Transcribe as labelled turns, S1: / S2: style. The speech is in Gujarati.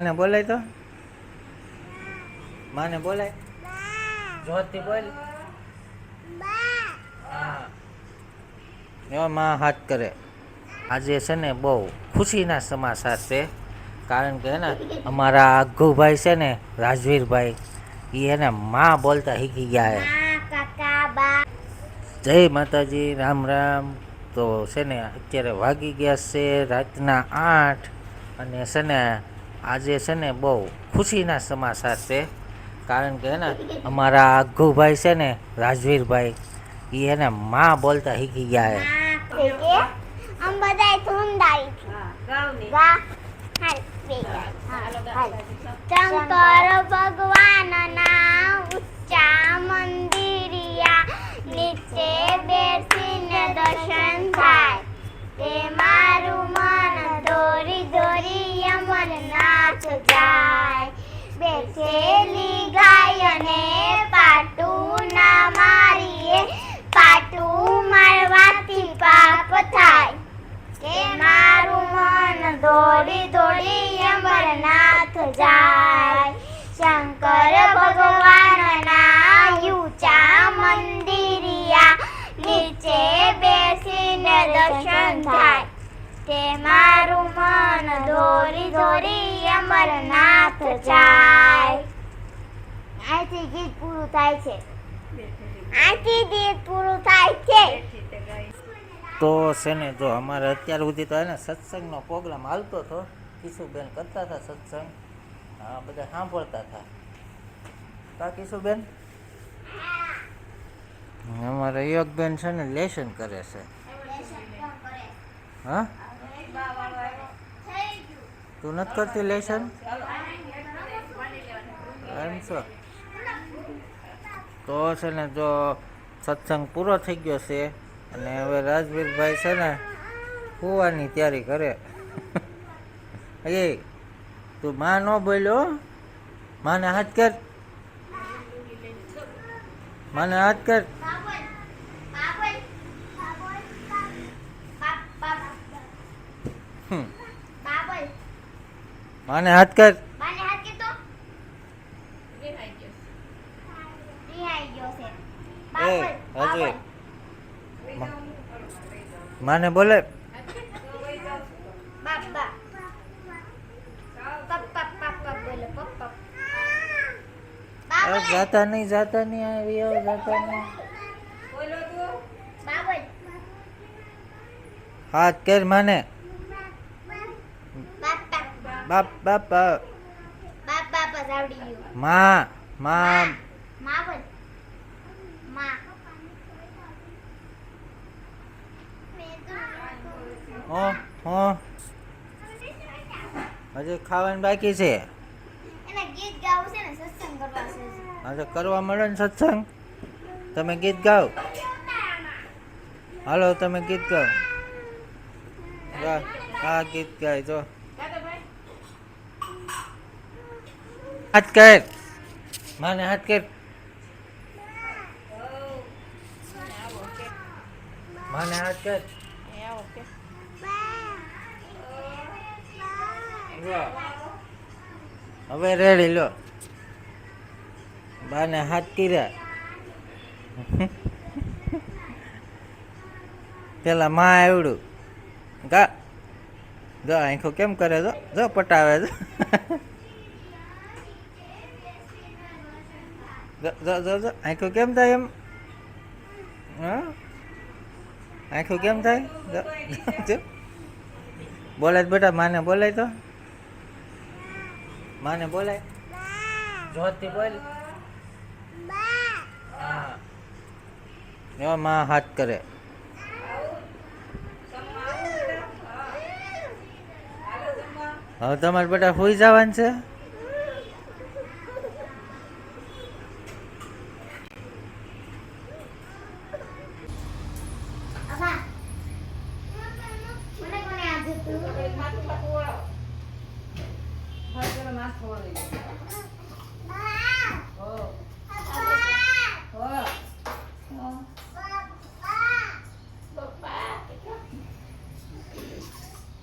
S1: ને બોલાય તો માને બોલાય જોરથી બોલ. હા એવા માં હાથ કરે. આજે છે ને બહુ ખુશીના સમાચાર છે, કારણ કે ને અમારા આઘુભાઈ છે ને રાજવીરભાઈ એને માં બોલતા શીખી ગયા છે. જય માતાજી, રામ રામ. તો છે ને અત્યારે વાગી ગયા છે રાતના 8 અને છે ને આજે છે ને બહુ ખુશીના સમાચાર છે, કારણ કે ને અમારા આઘુભાઈ છે ને રાજવીરભાઈ એને માં બોલતા શીખી ગયા છે.
S2: શંકર ભગવાનના ઊંચા મંદિરિયા નીચે બેસીને દર્શન થાય, તે મારું મન દોરી દોરી અમરનાથ જાય. બેઠેલી ગાયને પાટું ના મારીએ, પાટું મારવાથી પાપ થાય, તે મારું મન દોડી દોડી અમરનાથ જાય. શંકર ભગવાનના ઊંચા મંદિરિયા નીચે બેસીને દર્શન થાય, તે મારું મન દોરી દોરી અમરનાથ જાય. આથી ગીત પૂરું થાય છે. આથી ગીત પૂરું થાય છે.
S1: તો છે ને જો અમારે અત્યાર સુધી તો એને સત્સંગનો પ્રોગ્રામ હાલતો હતો, કિશુબેન કરતા હતા સત્સંગ, હા બધા સાંભળતા હતા. કા કિશુબેન? અમારે યોગબેન છે ને લેસન કરે છે. હા તું નથી કરતી લેસન? એમ છો? તો છે ને જો સત્સંગ પૂરો થઈ ગયો છે અને હવે રાજવીરભાઈ છે ને સુવાની તૈયારી કરે. એ તું માં ન બોલ્યો, માને હાથ કર, માને હાથ કર. માને હાથ કર. એ રાજવીર માને બોલે. જાતા નહીં જાતા નહીં આવી જાતા નહીં. હાથ કર માને. બાપ બાપ માં માં હજી ખાવાનું બાકી છે. આજે કરવા મળે ને સત્સંગ. તમે ગીત ગાઓ, હાલો તમે ગીત ગાઓ. હા ગીત ગાય જો. હાથ કર માને, હાથ કર માને, હાથ કર. હવે રેડી લો. બાને હાથ કર્યા. પેલા માં આવડું ગા જો આંખો કેમ કરે જો, જો પટાવે જો. આંખો કેમ થાય એમ? હા આંખો કેમ થાય? બોલાય બેટા, માને બોલાય તો માને બોલાય જોરથી બોલ. હા એવા માં હાથ કરે. હવે તમારે બેટા સુઈ જવાનું છે.